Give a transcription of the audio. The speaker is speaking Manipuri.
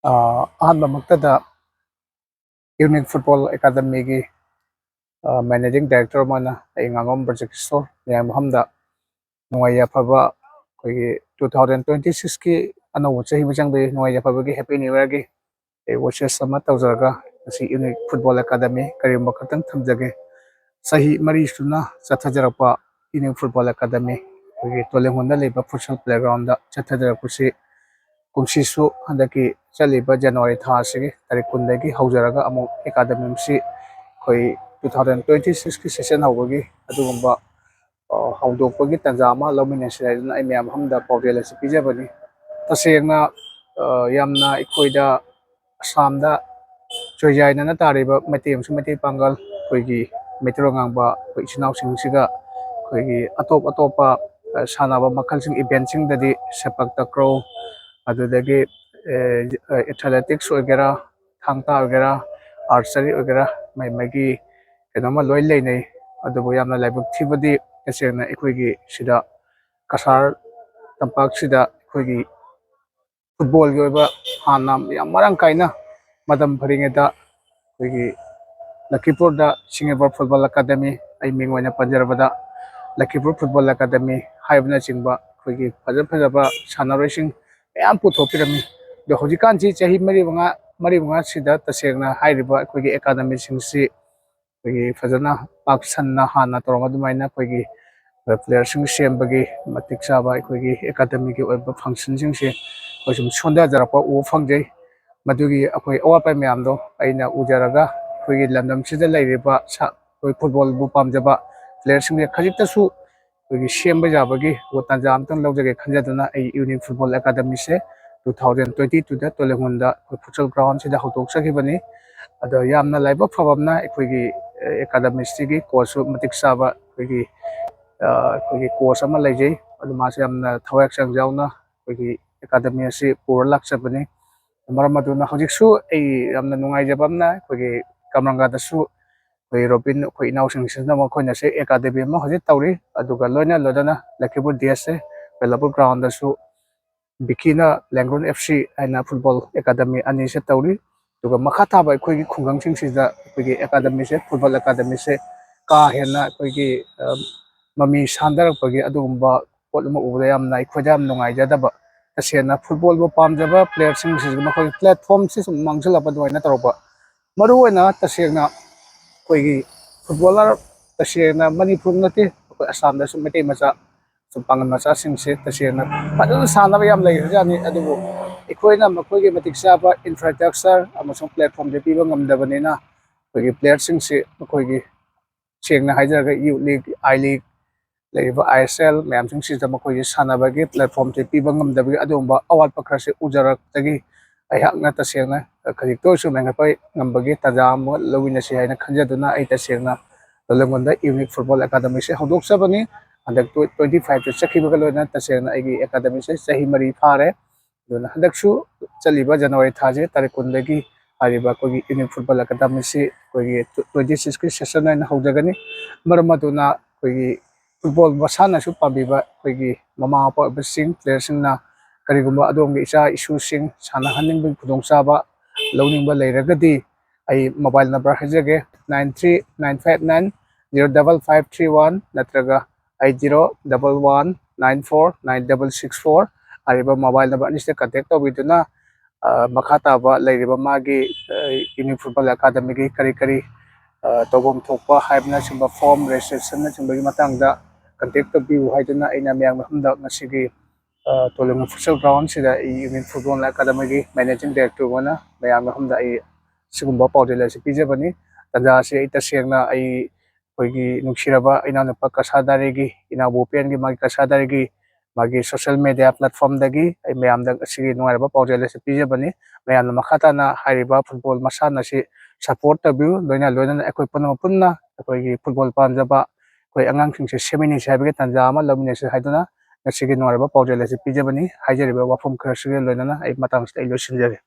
ꯑꯍꯥꯟꯕꯃꯛꯇꯗ ꯌꯨꯅꯤꯛ ꯐꯨꯠꯕꯣꯜ ꯑꯦꯀꯥꯗꯃꯤꯒꯤ ꯃꯦꯅꯦꯖꯤꯡ ꯗꯥꯏꯔꯦꯛꯇꯔ ꯑꯃꯅ ꯑꯩ ꯉꯥꯉꯣꯝ ꯕ꯭ꯔꯖꯀꯤꯁꯣꯔ ꯃꯌꯥꯝ ꯃꯐꯝꯗ ꯅꯨꯡꯉꯥꯏ ꯌꯥꯏꯐꯕ ꯑꯩꯈꯣꯏꯒꯤ 2026ꯀꯤ ꯑꯅꯧꯕ ꯆꯍꯤ ꯃꯆꯪꯗꯒꯤ ꯅꯨꯡꯉꯥꯏ ꯌꯥꯏꯐꯕꯒꯤ ꯍꯦꯄꯤ ꯅ꯭ꯌꯨ ꯏꯌꯔꯒꯤ ꯑꯩ ꯋꯤꯁꯦꯁ ꯑꯃ ꯇꯧꯖꯔꯒ ꯉꯁꯤ ꯌꯨꯅꯤꯛ ꯐꯨꯠꯕꯣꯜ ꯑꯦꯀꯥꯗꯃꯤ ꯀꯔꯤꯒꯨꯝꯕ ꯈꯛꯇꯪ ꯊꯝꯖꯒꯦ ꯆꯍꯤ 4 ꯁꯨꯅ ꯆꯠꯊꯖꯔꯛꯄ ꯌꯨꯅꯤꯛ ꯐꯨꯠꯕꯣꯜ ꯑꯦꯀꯥꯗꯃꯤ ꯑꯩꯈꯣꯏꯒꯤ ꯇꯣꯂꯦꯡꯍꯣꯟꯗ ꯂꯩꯕ ꯐꯨꯠꯁꯜ ꯄ꯭ꯂꯦꯒ꯭ꯔꯥꯎꯟꯗ ꯆꯠꯊꯖꯔꯛꯄꯁꯤ ꯀꯨꯝꯁꯤꯁꯨ ꯍꯟꯗꯛꯀꯤ ꯆꯠꯂꯤꯕ ꯖꯅꯋꯥꯔꯤ ꯊꯥ ꯑꯁꯤꯒꯤ ꯇꯥꯔꯤꯛ 10ꯗꯒꯤ ꯍꯧꯖꯔꯒ ꯑꯃꯨꯛ ꯑꯦꯀꯥꯗꯃꯤꯁꯤ ꯑꯩꯈꯣꯏ 2026ꯀꯤ ꯁꯦꯁꯟ ꯍꯧꯕꯒꯤ ꯑꯗꯨꯒꯨꯝꯕ ꯍꯧꯗꯣꯛꯄꯒꯤ ꯇꯥꯟꯖꯥ ꯑꯃ ꯂꯧꯃꯤꯟꯅꯁꯤ ꯍꯥꯏꯗꯨꯅ ꯑꯩ ꯃꯌꯥꯝ ꯑꯃꯗ ꯄꯥꯎꯖꯦꯜ ꯑꯁꯤ ꯄꯤꯖꯕꯅꯤ ꯇꯁꯦꯡꯅ ꯌꯥꯝꯅ ꯑꯩꯈꯣꯏꯗ ꯑꯁꯥꯝꯗ ꯆꯣꯏꯖꯥꯏꯅꯅ ꯇꯥꯔꯤꯕ ꯃꯩꯇꯩ ꯑꯃꯁꯨꯡ ꯃꯩꯇꯩ ꯄꯥꯡꯒꯜ ꯑꯩꯈꯣꯏꯒꯤ ꯃꯩꯇꯩꯔꯣꯟ ꯉꯥꯡꯕ ꯑꯩꯈꯣꯏ ꯏꯆꯤꯜ ꯏꯅꯥꯎꯁꯤꯡꯁꯤꯒ ꯑꯩꯈꯣꯏꯒꯤ ꯑꯇꯣꯞ ꯑꯇꯣꯞꯄ ꯁꯥꯟꯅꯕ ꯃꯈꯜꯁꯤꯡ ꯏꯚꯦꯟꯁꯤꯡꯗꯗꯤ ꯁꯦꯄꯛ ꯇꯀ꯭ꯔꯣ ꯑꯗꯨꯗꯒꯤ ꯑꯦꯊꯂꯦꯇꯤꯛꯁ ꯑꯣꯏꯒꯦꯔꯥ ꯊꯥꯡ ꯇꯥ ꯑꯣꯏꯒꯦꯔꯥ ꯑꯥꯔꯆꯔꯤ ꯑꯣꯏꯒꯦꯔꯥ ꯃꯥꯒꯤ ꯀꯩꯅꯣꯃ ꯂꯣꯏ ꯂꯩꯅꯩ ꯑꯗꯨꯕꯨ ꯌꯥꯝꯅ ꯂꯥꯏꯕꯛ ꯊꯤꯕꯗꯤ ꯇꯁꯦꯡꯅ ꯑꯩꯈꯣꯏꯒꯤ ꯁꯤꯗ ꯀꯁꯥꯔ ꯇꯝꯄꯥꯛꯁꯤꯗ ꯑꯩꯈꯣꯏꯒꯤ ꯐꯨꯠꯕꯣꯜꯒꯤ ꯑꯣꯏꯕ ꯍꯥꯟꯅ ꯌꯥꯝ ꯃꯔꯥꯡ ꯀꯥꯏꯅ ꯃꯇꯝ ꯐꯔꯤꯉꯩꯗ ꯑꯩꯈꯣꯏꯒꯤ ꯂꯛꯈꯤꯄꯨꯔꯗ ꯁꯤꯡꯖꯃꯩ ꯐꯨꯠꯕꯣꯜ ꯑꯦꯀꯥꯗꯃꯤ ꯑꯩ ꯃꯤꯡ ꯑꯣꯏꯅ ꯄꯟꯖꯔꯕꯗ ꯂꯛꯈꯤꯄꯨꯔ ꯐꯨꯠꯕꯣꯜ ꯑꯦꯀꯥꯗꯃꯤ ꯍꯥꯏꯕꯅꯆꯤꯡꯕ ꯑꯩꯈꯣꯏꯒꯤ ꯐꯖꯕ ꯁꯥꯟꯅꯔꯣꯏꯁꯤꯡ ꯃꯌꯥꯝ ꯄꯨꯊꯣꯛꯄꯤꯔꯝꯃꯤ ꯑꯗꯣ ꯍꯧꯖꯤꯛꯀꯥꯟꯁꯤ ꯆꯍꯤ ꯃꯔꯤ ꯃꯉꯥꯁꯤꯗ ꯇꯁꯦꯡꯅ ꯍꯥꯏꯔꯤꯕ ꯑꯩꯈꯣꯏꯒꯤ ꯑꯦꯀꯥꯗꯃꯤꯁꯤꯡꯁꯤ ꯑꯩꯈꯣꯏꯒꯤ ꯐꯖꯅ ꯄꯥꯛ ꯁꯟꯅ ꯍꯥꯟꯅ ꯇꯧꯔꯝꯕ ꯑꯗꯨꯃꯥꯏꯅ ꯑꯩꯈꯣꯏꯒꯤ ꯄ꯭ꯂꯦꯌꯔꯁꯤꯡ ꯁꯦꯝꯕꯒꯤ ꯃꯇꯤꯛ ꯆꯥꯕ ꯑꯩꯈꯣꯏꯒꯤ ꯑꯦꯀꯥꯗꯃꯤꯒꯤ ꯑꯣꯏꯕ ꯐꯪꯁꯟꯁꯤꯡꯁꯦ ꯑꯩꯈꯣꯏ ꯁꯨꯝ ꯁꯣꯟꯊꯖꯔꯛꯄ ꯎꯕ ꯐꯪꯖꯩ ꯃꯗꯨꯒꯤ ꯑꯩꯈꯣꯏ ꯑꯋꯥꯠꯄ ꯃꯌꯥꯝꯗꯣ ꯑꯩꯅ ꯎꯖꯔꯒ ꯑꯩꯈꯣꯏꯒꯤ ꯂꯝꯗꯝꯁꯤꯗ ꯂꯩꯔꯤꯕ ꯑꯩꯈꯣꯏ ꯐꯨꯠꯕꯣꯜꯕꯨ ꯄꯥꯝꯖꯕ ꯄ꯭ꯂꯦꯌꯔꯁꯤꯡꯁꯦ ꯈꯖꯤꯛꯇꯁꯨ ꯑꯩꯈꯣꯏꯒꯤ ꯁꯦꯝꯕ ꯌꯥꯕꯒꯤ ꯇꯥꯟꯖꯥ ꯑꯃꯇꯪ ꯂꯧꯖꯒꯦ ꯈꯟꯖꯗꯨꯅ ꯑꯩ ꯌꯨꯅꯤꯛ ꯐꯨꯠꯕꯣꯜ ꯑꯦꯀꯥꯗꯃꯤꯁꯦ 2022ꯗ ꯇꯣꯂꯦꯡꯍꯣꯟꯗ ꯑꯩꯈꯣꯏ ꯐꯨꯠꯁꯜ ꯒ꯭ꯔꯥꯎꯟꯁꯤꯗ ꯍꯧꯗꯣꯛꯆꯈꯤꯕꯅꯤ ꯑꯗꯣ ꯌꯥꯝꯅ ꯂꯥꯏꯕꯛ ꯐꯕ ꯑꯃꯅ ꯑꯩꯈꯣꯏꯒꯤ ꯑꯦꯀꯥꯗꯃꯤꯁꯤꯒꯤ ꯀꯣꯆꯁꯨ ꯃꯇꯤꯛ ꯆꯥꯕ ꯑꯩꯈꯣꯏꯒꯤ ꯀꯣꯆ ꯑꯃ ꯂꯩꯖꯩ ꯑꯗꯨ ꯃꯥꯁꯦ ꯌꯥꯝꯅ ꯊꯋꯥꯏ ꯍꯛꯆꯥꯡ ꯌꯥꯎꯅ ꯑꯩꯈꯣꯏꯒꯤ ꯑꯦꯀꯥꯗꯃꯤ ꯑꯁꯤ ꯄꯨꯔ ꯂꯥꯛꯆꯕꯅꯤ ꯃꯔꯝ ꯑꯗꯨꯅ ꯍꯧꯖꯤꯛꯁꯨ ꯑꯩ ꯌꯥꯝꯅ ꯅꯨꯡꯉꯥꯏꯖꯕ ꯑꯃꯅ ꯑꯩꯈꯣꯏꯒꯤ ꯀꯝꯔꯪꯒꯥꯗꯁꯨ ꯑꯩꯈꯣꯏ ꯔꯣꯕꯤꯟ ꯑꯩꯈꯣꯏ ꯏꯅꯥꯎꯁꯤꯡꯁꯤꯅ ꯃꯈꯣꯏꯅꯁꯨ ꯑꯦꯀꯥꯗꯃꯤ ꯑꯃ ꯍꯧꯖꯤꯛ ꯇꯧꯔꯤ ꯑꯗꯨꯒ ꯂꯣꯏꯅꯅ ꯂꯛꯈꯤꯄꯨꯔ DSA ꯕꯦꯂꯥꯄꯨꯔ ꯒ꯭ꯔꯥꯎꯟꯗꯁꯨ ꯕꯤꯀꯤꯅ ꯂꯦꯡꯒ꯭ꯔꯣꯟ FC ꯍꯥꯏꯅ ꯐꯨꯠꯕꯣꯜ ꯑꯦꯀꯥꯗꯃꯤ ꯑꯅꯤꯁꯦ ꯇꯧꯔꯤ ꯑꯗꯨꯒ ꯃꯈꯥ ꯇꯥꯕ ꯑꯩꯈꯣꯏꯒꯤ ꯈꯨꯡꯒꯪꯁꯤꯡꯁꯤꯗ ꯑꯩꯈꯣꯏꯒꯤ ꯑꯦꯀꯥꯗꯃꯤꯁꯦ ꯐꯨꯠꯕꯣꯜ ꯑꯦꯀꯥꯗꯃꯤꯁꯦ ꯀꯥ ꯍꯦꯟꯅ ꯑꯩꯈꯣꯏꯒꯤ ꯃꯃꯤ ꯁꯥꯟꯊꯔꯛꯄꯒꯤ ꯑꯗꯨꯒꯨꯝꯕ ꯄꯣꯠ ꯑꯃ ꯎꯕꯗ ꯌꯥꯝꯅ ꯑꯩꯈꯣꯏꯗ ꯌꯥꯝ ꯅꯨꯡꯉꯥꯏꯖꯗꯕ ꯇꯁꯦꯡꯅ ꯐꯨꯠꯕꯣꯜꯕꯨ ꯄꯥꯝꯖꯕ ꯄ꯭ꯂꯦꯌꯔꯁꯤꯡꯁꯤꯁꯨ ꯃꯈꯣꯏꯒꯤ ꯄ꯭ꯂꯦꯠꯐꯣꯝꯁꯤ ꯁꯨꯝ ꯃꯥꯡꯁꯤꯜꯂꯛꯄ ꯑꯗꯨꯃꯥꯏꯅ ꯇꯧꯔꯛꯄ ꯃꯔꯨꯑꯣꯏꯅ ꯇꯁꯦꯡꯅ ꯑꯩꯈꯣꯏꯒꯤ ꯐꯨꯠꯕꯣꯂꯔ ꯇꯁꯦꯡꯅ ꯃꯅꯤꯄꯨꯔ ꯅꯠꯇꯦ ꯑꯩꯈꯣꯏ ꯑꯁꯥꯝꯗꯁꯨ ꯃꯩꯇꯩ ꯃꯆꯥ ꯁꯨꯝ ꯄꯥꯡꯒꯜ ꯃꯆꯥꯁꯤꯡꯁꯦ ꯇꯁꯦꯡꯅ ꯐꯖꯅ ꯁꯥꯟꯅꯕ ꯌꯥꯝ ꯂꯩꯈ꯭ꯔꯖꯥꯠꯅꯤ ꯑꯗꯨꯕꯨ ꯑꯩꯈꯣꯏꯅ ꯃꯈꯣꯏꯒꯤ ꯃꯇꯤꯛ ꯆꯥꯕ ꯏꯟꯐ꯭ꯔꯥꯁꯇ꯭ꯔꯛꯆꯔ ꯑꯃꯁꯨꯡ ꯄ꯭ꯂꯦꯠꯐꯣꯝꯁꯦ ꯄꯤꯕ ꯉꯝꯗꯕꯅꯤꯅ ꯑꯩꯈꯣꯏꯒꯤ ꯄ꯭ꯂꯦꯌꯔꯁꯤꯡꯁꯤ ꯑꯩꯈꯣꯏꯒꯤ ꯁꯦꯡꯅ ꯍꯥꯏꯖꯔꯒ ꯌꯨꯠ ꯂꯤഗ് I League ꯂꯩꯔꯤꯕ ISL ꯃꯌꯥꯝꯁꯤꯡꯁꯤꯗ ꯃꯈꯣꯏꯒꯤ ꯁꯥꯟꯅꯕꯒꯤ ꯄ꯭ꯂꯦꯠꯐꯣꯝꯁꯦ ꯄꯤꯕ ꯉꯝꯗꯕꯒꯤ ꯑꯗꯨꯒꯨꯝꯕ ꯑꯋꯥꯠꯄ ꯈꯔꯁꯦ ꯎꯖꯔꯛꯇꯒꯤ ꯑꯩꯍꯥꯛꯅ ꯇꯁꯦꯡꯅ ꯈꯖꯤꯛꯇ ꯑꯣꯏꯔꯁꯨ ꯃꯦꯟꯈꯠꯄ ꯉꯝꯕꯒꯤ ꯇꯥꯟꯖꯥ ꯑꯃ ꯂꯧꯃꯤꯟꯅꯁꯤ ꯍꯥꯏꯅ ꯈꯟꯖꯗꯨꯅ ꯑꯩ ꯇꯁꯦꯡꯅ ꯇꯣꯂꯦꯡꯍꯣꯟꯗ ꯌꯨꯅꯤꯛ ꯐꯨꯠꯕꯣꯜ ꯑꯦꯀꯥꯗꯃꯤꯁꯦ ꯍꯧꯗꯣꯛꯆꯕꯅꯤ ꯍꯟꯗꯛ 25ꯗ ꯆꯠꯈꯤꯕꯒ ꯂꯣꯏꯅꯅ ꯇꯁꯦꯡꯅ ꯑꯩꯒꯤ ꯑꯦꯀꯥꯗꯃꯤꯁꯦ ꯆꯍꯤ 4 ꯐꯥꯔꯦ ꯑꯗꯨꯅ ꯍꯟꯗꯛꯁꯨ ꯆꯠꯂꯤꯕ ꯖꯅꯋꯥꯔꯤ ꯊꯥꯁꯦ ꯇꯥꯔꯤꯛ 10ꯗꯒꯤ ꯍꯥꯏꯔꯤꯕ ꯑꯩꯈꯣꯏꯒꯤ ꯌꯨꯅꯤꯛ ꯐꯨꯠꯕꯣꯜ ꯑꯦꯀꯥꯗꯃꯤꯁꯤ ꯑꯩꯈꯣꯏꯒꯤ 26ꯀꯤ ꯁꯦꯁꯟ ꯑꯣꯏꯅ ꯍꯧꯖꯒꯅꯤ ꯃꯔꯝ ꯑꯗꯨꯅ ꯑꯩꯈꯣꯏꯒꯤ ꯐꯨꯠꯕꯣꯜ ꯃꯁꯥꯟꯅꯁꯨ ꯄꯥꯝꯕꯤꯕ ꯑꯩꯈꯣꯏꯒꯤ ꯃꯃꯥ ꯃꯄꯥ ꯑꯣꯏꯕꯁꯤꯡ ꯄ꯭ꯂꯦꯌꯔꯁꯤꯡꯅ ꯀꯔꯤꯒꯨꯝꯕ ꯑꯗꯣꯝꯒꯤ ꯏꯆꯥ ꯏꯁꯨꯁꯤꯡ ꯁꯥꯟꯅꯍꯟꯅꯤꯡꯕꯒꯤ ꯈꯨꯗꯣꯡꯆꯥꯕ ꯂꯧꯅꯤꯡꯕ ꯂꯩꯔꯒꯗꯤ ꯑꯩ ꯃꯣꯕꯥꯏꯜ ꯅꯝꯕꯔ ꯍꯥꯏꯖꯒꯦ 9395905531 ꯅꯠꯇ꯭ꯔꯒ 8011949664 ꯍꯥꯏꯔꯤꯕ ꯃꯣꯕꯥꯏꯜ ꯅꯝꯕꯔ ꯑꯅꯤꯁꯤꯗ ꯀꯟꯇꯦꯛ ꯇꯧꯕꯤꯗꯨꯅ ꯃꯈꯥ ꯇꯥꯕ ꯂꯩꯔꯤꯕ ꯃꯥꯒꯤ ꯌꯨꯅꯤꯛ ꯐꯨꯠꯕꯣꯜ ꯑꯦꯀꯥꯗꯃꯤꯒꯤ ꯀꯔꯤ ꯇꯧꯐꯝ ꯊꯣꯛꯄ ꯍꯥꯏꯕꯅꯆꯤꯡꯕ ꯐꯣꯔꯝ ꯔꯦꯖꯤꯁꯇ꯭ꯔꯦꯁꯟꯅꯆꯤꯡꯕꯒꯤ ꯃꯇꯥꯡꯗ ꯀꯟꯇꯦꯛ ꯇꯧꯕꯤꯌꯨ ꯍꯥꯏꯗꯨꯅ ꯑꯩꯅ ꯃꯌꯥꯝ ꯃꯐꯝꯗ ꯉꯁꯤꯒꯤ ꯇꯣꯂꯦꯡꯍꯣꯟ ꯐꯨꯠꯁꯜ ꯒ꯭ꯔꯥꯎꯟꯁꯤꯗ ꯑꯩ ꯌꯨꯅꯤꯛ ꯐꯨꯠꯕꯣꯜ ꯑꯦꯀꯥꯗꯃꯤꯒꯤ ꯃꯦꯅꯦꯖꯤꯡ ꯗꯥꯏꯔꯦꯛꯇꯔ ꯑꯣꯏꯅ ꯃꯌꯥꯝ ꯃꯐꯝꯗ ꯑꯩ ꯁꯤꯒꯨꯝꯕ ꯄꯥꯎꯖꯦꯜ ꯑꯁꯤ ꯄꯤꯖꯕꯅꯤ ꯇꯥꯟꯖꯥ ꯑꯁꯤ ꯑꯩ ꯇꯁꯦꯡꯅ ꯑꯩꯈꯣꯏꯒꯤ ꯅꯨꯡꯁꯤꯔꯕ ꯏꯅꯥꯎꯅꯨꯄꯥ ꯀꯁꯥꯔꯗꯥꯔꯤꯒꯤ ꯏꯅꯥꯎ ꯕꯣꯄꯦꯟꯒꯤ ꯃꯥꯒꯤ ꯀꯁꯥꯔꯗꯥꯔꯤꯒꯤ ꯃꯥꯒꯤ ꯁꯣꯁꯤꯌꯦꯜ ꯃꯦꯗꯤꯌꯥ ꯄ꯭ꯂꯦꯠꯐꯣꯝꯗꯒꯤ ꯑꯩ ꯃꯌꯥꯝꯗ ꯑꯁꯤꯒꯤ ꯅꯨꯡꯉꯥꯏꯔꯕ ꯄꯥꯎꯖꯦꯜ ꯑꯁꯤ ꯄꯤꯖꯕꯅꯤ ꯃꯌꯥꯝꯅ ꯃꯈꯥ ꯇꯥꯅ ꯍꯥꯏꯔꯤꯕ ꯐꯨꯠꯕꯣꯜ ꯃꯁꯥꯟꯅ ꯑꯁꯤ ꯁꯄꯣꯔꯠ ꯇꯧꯕꯤꯌꯨ ꯂꯣꯏꯅꯅ ꯑꯩꯈꯣꯏ ꯄꯨꯝꯅꯃꯛ ꯄꯨꯟꯅ ꯑꯩꯈꯣꯏꯒꯤ ꯐꯨꯠꯕꯣꯜ ꯄꯥꯝꯖꯕ ꯑꯩꯈꯣꯏ ꯑꯉꯥꯡꯁꯤꯡꯁꯦ ꯁꯦꯝꯃꯤꯟꯅꯁꯤ ꯍꯥꯏꯕꯒꯤ ꯇꯥꯟꯖꯥ ꯑꯃ ꯂꯧꯃꯤꯟꯅꯁꯤ ꯍꯥꯏꯗꯨꯅ ꯉꯁꯤꯒꯤ ꯅꯨꯡꯉꯥꯏꯔꯕ ꯄꯥꯎꯖꯦꯜ ꯑꯁꯤ ꯄꯤꯖꯕꯅꯤ ꯍꯥꯏꯖꯔꯤꯕ ꯋꯥꯐꯝ ꯈꯔꯁꯤꯒ ꯂꯣꯏꯅꯅ ꯑꯩ ꯃꯇꯥꯡꯁꯤꯗ ꯑꯩ ꯂꯣꯏꯁꯤꯟꯖꯔꯦ